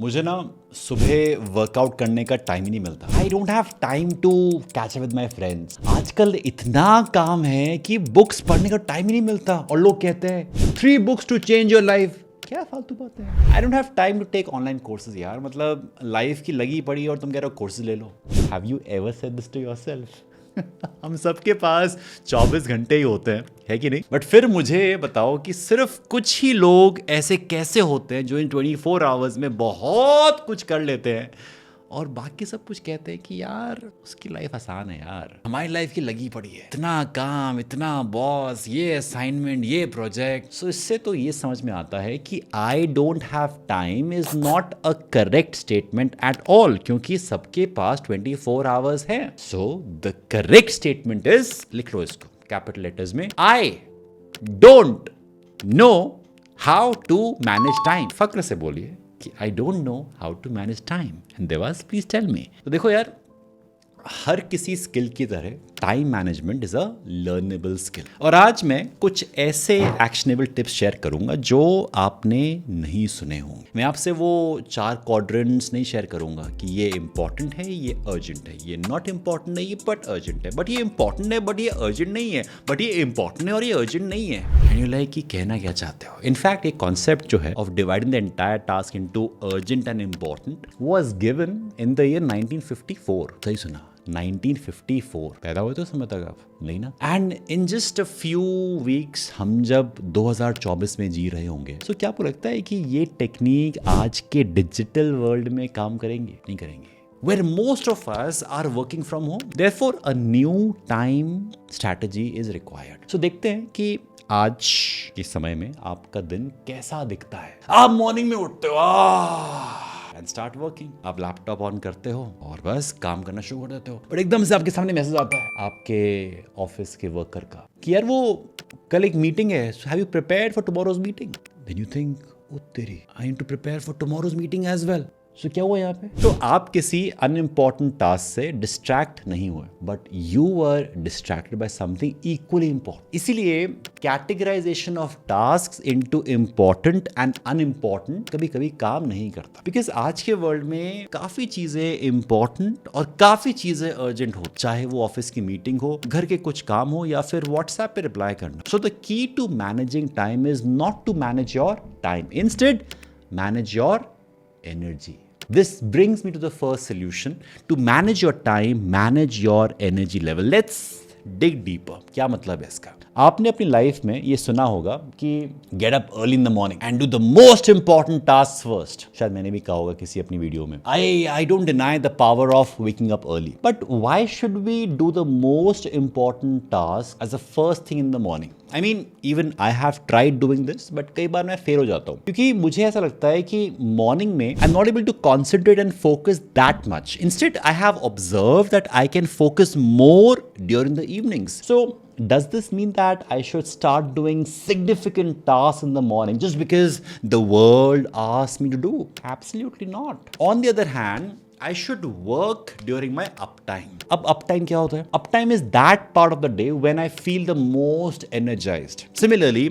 मुझे ना सुबह वर्कआउट करने का टाइम ही नहीं मिलता। I don't have time to catch up with my friends. आजकल इतना काम है कि बुक्स पढ़ने का टाइम ही नहीं मिलता। और लोग कहते हैं 3 books to change your life। क्या फालतू बातें हैं। I don't have time to take online courses यार। मतलब लाइफ की लगी पड़ी और तुम कह रहे हो कोर्सेज ले लो। Have you ever said this to yourself? हम सबके पास 24 घंटे ही होते हैं, है कि नहीं? बट फिर मुझे ये बताओ कि सिर्फ कुछ ही लोग ऐसे कैसे होते हैं जो इन 24 आवर्स में बहुत कुछ कर लेते हैं और बाकी सब कुछ कहते हैं कि यार उसकी लाइफ आसान है। यार हमारी लाइफ की लगी पड़ी है, इतना काम, इतना बॉस, ये असाइनमेंट, ये प्रोजेक्ट। सो इससे तो ये समझ में आता है कि I don't have time is not a correct statement at all, क्योंकि सबके पास 24 आवर्स है। So the correct statement is, लिख लो इसको कैपिटल लेटर्स में, I don't know how to manage time. फक्र से बोलिए कि I don't know how to manage time and Devas please tell me. तो देखो यार, हर किसी स्किल की तरह time management is a learnable skill. और आज मैं कुछ ऐसे एक्शनेबल टिप्स शेयर करूंगा जो आपने नहीं सुने होंगे। मैं आपसे वो 4 क्वाड्रेंट्स नहीं शेयर करूंगा कि ये इंपॉर्टेंट है, ये अर्जेंट है, ये नॉट इंपॉर्टेंट है, ये बट अर्जेंट है, बट ये इंपॉर्टेंट है बट ये अर्जेंट नहीं है, बट ये इंपॉर्टेंट है और ये अर्जेंट नहीं है। एंड यू लाइक कि कहना क्या चाहते हो? इनफैक्ट एक कॉन्सेप्ट जो है of dividing the entire task into urgent and important was given in the year 1954। सही सुना, 1954 पैदा हुए तो समय तक आप नहीं ना। And in just a few weeks हम जब 2024 में जी रहे होंगे, तो क्या आपको लगता है कि ये टेक्निक आज के डिजिटल वर्ल्ड में काम करेंगे? नहीं करेंगे। Where most of us are working from home, therefore a new time strategy is required. So देखते हैं कि आज के समय में आपका दिन कैसा दिखता है। आप मॉर्निंग में उठते हो एंड स्टार्ट वर्किंग। आप लैपटॉप ऑन करते हो और बस काम करना शुरू कर देते हो, और एकदम से आपके सामने मैसेज आता है आपके ऑफिस के वर्कर का कि यार वो कल एक मीटिंग है, so have you prepared for tomorrow's meeting? Then you think, ओ तेरी, I need to prepare for tomorrow's meeting as well. So क्या हुआ यहाँ पे? तो आप किसी अनइम्पॉर्टेंट टास्क से डिस्ट्रैक्ट नहीं हुए, but you were distracted by something equally important. इसीलिए categorization of tasks into important and unimportant कभी कभी काम नहीं करता, बिकॉज आज के वर्ल्ड में काफी चीजें इंपॉर्टेंट और काफी चीजें अर्जेंट हो, चाहे वो ऑफिस की मीटिंग हो, घर के कुछ काम हो, या फिर व्हाट्सएप पे रिप्लाई करना। So the key to managing time is not to manage your time, instead manage your energy. This brings me to the first solution to manage your time, manage your energy level. Let's dig deeper. क्या मतलब है इसका? आपने अपनी life में ये सुना होगा कि get up early in the morning and do the most important task first. शायद मैंने भी कहा होगा किसी अपनी वीडियो में। I don't deny the power of waking up early, but why should we do the most important task as a first thing in the morning? I mean even I have tried doing this, but कई बार मैं fail हो जाता हूँ, क्योंकि मुझे ऐसा लगता है कि मॉर्निंग में I am not able to concentrate and focus that much. Instead I have observe that I can focus more during the evenings. So does this mean that I should start doing significant tasks in the morning just because the world asks me to do? Absolutely not. On the other hand, I should work during my uptime. अब uptime क्या होता है? Uptime is that part of the day when I feel the most energized. Similarly,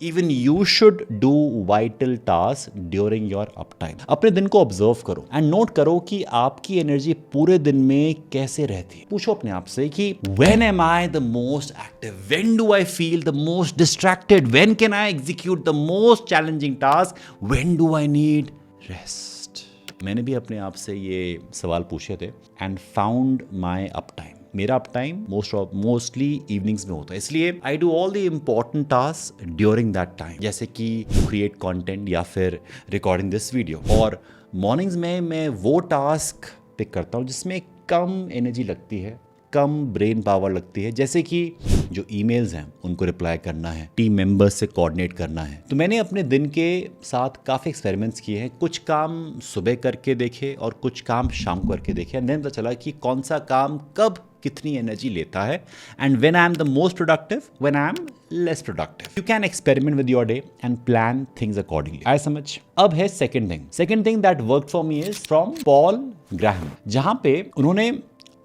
even you should do vital tasks during your uptime. अपने दिन को observe करो and note करो कि आपकी एनर्जी पूरे दिन में कैसे रहती है। पूछो अपने आप से कि when am I the most active? When do I feel the most distracted? When can I execute the most challenging task? When do I need rest? मैंने भी अपने आप से ये सवाल पूछे थे एंड फाउंड माई अपटाइम। मेरा अप टाइम मोस्टली इवनिंग्स में होता है, इसलिए I do all the important task during that time, जैसे कि क्रिएट कंटेंट या फिर रिकॉर्डिंग दिस वीडियो। और मॉर्निंग्स में मैं वो टास्क पिक करता हूँ जिसमें कम एनर्जी लगती है, कम ब्रेन पावर लगती है, जैसे कि जो ईमेल्स हैं उनको रिप्लाई करना है, टीम मेंबर्स से कोऑर्डिनेट करना है। तो मैंने अपने दिन के साथ काफ़ी एक्सपेरिमेंट्स किए हैं। कुछ काम सुबह करके देखे और कुछ काम शाम को करके देखे, एंड देन पता चला कि कौन सा काम कब कितनी एनर्जी लेता है, and when I am the most productive, when I am less productive. You can experiment with your day and plan things accordingly. आई समझ। अब है second thing that work for me is from Paul Graham, जहां पे उन्होंने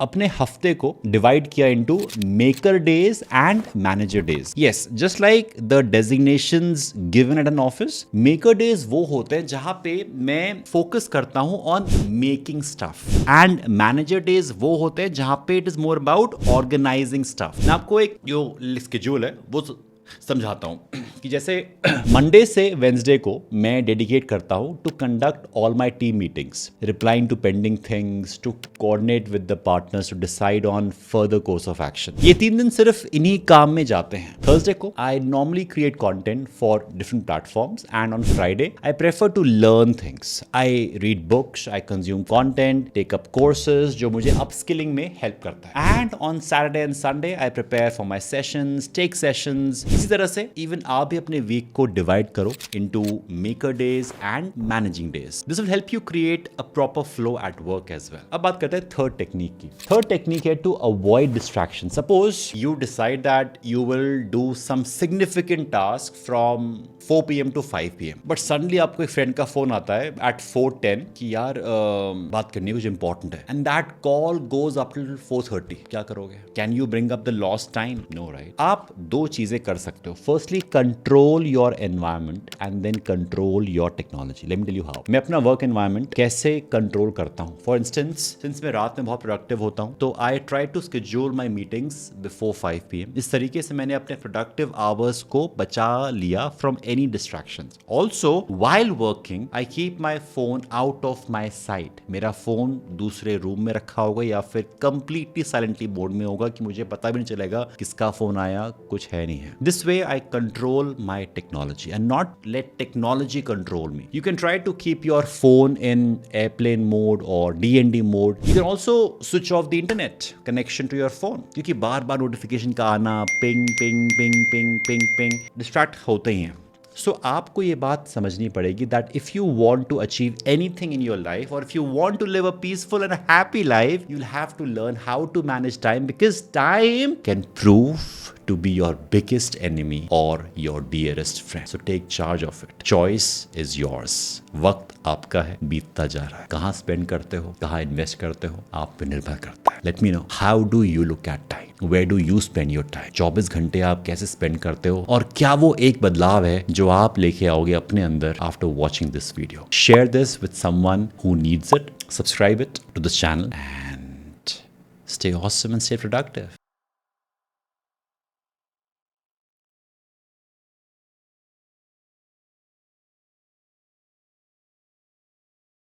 अपने हफ्ते को डिवाइड किया into maker days and manager days. Yes, just like the designations given at an office, maker days वो होते हैं जहां पे मैं फोकस करता हूं on making stuff, and manager days वो होते हैं जहां पे it is more about organising stuff. मैं आपको एक जो स्केड्यूल है वो समझाता हूं कि जैसे मंडे से वेंसडे को मैं डेडिकेट करता हूं to conduct all my team meetings, replying to pending things, to coordinate with the partners, to decide on further course of action. ये 3 दिन सिर्फ इन्हीं काम में जाते हैं. थर्सडे को I normally create content for different platforms, and on Friday I prefer to learn things. I read books, I consume content, take up courses जो मुझे अपस्किलिंग में हेल्प करता है. And on Saturday and Sunday I prepare for my sessions, tech sessions. इसी तरह से even आप भी अपने वीक को डिवाइड करो into maker days and managing days. This will help you create a proper flow at work as well. अब बात करते हैं थर्ड टेक्निक की. थर्ड टेक्निक है to avoid distraction. Suppose you decide that you will do some significant task from 4 PM to 5 PM, but suddenly आपको एक friend का phone आता है एट 4:10 कि यार बात करनी है, कुछ इंपॉर्टेंट है, and that call goes up till 4:30. क्या करोगे? Can you bring up the lost time? No, right? आप दो चीजें कर सकते हो. Firstly control your environment and then control your technology. Let me tell you how. मैं अपना वर्क एनवायरमेंट कैसे कंट्रोल करता हूं. फॉर इंस्टेंस, सिंस मैं रात में बहुत प्रोडक्टिव होता हूं, तो I try to schedule my meetings before 5 PM. इस तरीके से मैंने अपने प्रोडक्टिव आवर्स को बचा लिया from any distractions. Also, while working, I keep my phone out of my sight. मेरा फोन दूसरे रूम में रखा होगा या फिर completely silently मोड में होगा कि मुझे पता भी नहीं चलेगा किसका फोन आया, कुछ है नहीं है. This way I control my technology and not let technology control me. You can try to keep your phone in airplane mode or DND mode. You can also switch off the internet connection to your phone, क्योंकि बार बार notification का आना, ping ping ping ping ping ping, distract होते ही हैं. So आपको ये बात समझनी पड़ेगी that if you want to achieve anything in your life और if you want to live a peaceful and happy life, you will have to learn how to manage time, because time can prove to be your biggest enemy or your dearest friend. So take charge of it. Choice is yours. वक्त आपका है, बीतता जा रहा है. कहाँ spend करते हो, कहाँ इन्वेस्ट करते हो, आप पे निर्भर करता है. Let me know, how do you look at time? Where do you spend your time? 24 घंटे आप कैसे स्पेंड करते हो, और क्या वो एक बदलाव है जो आप लेके आओगे अपने अंदर after watching this video? Share this with someone who needs it. Subscribe it to this channel and stay awesome and stay productive.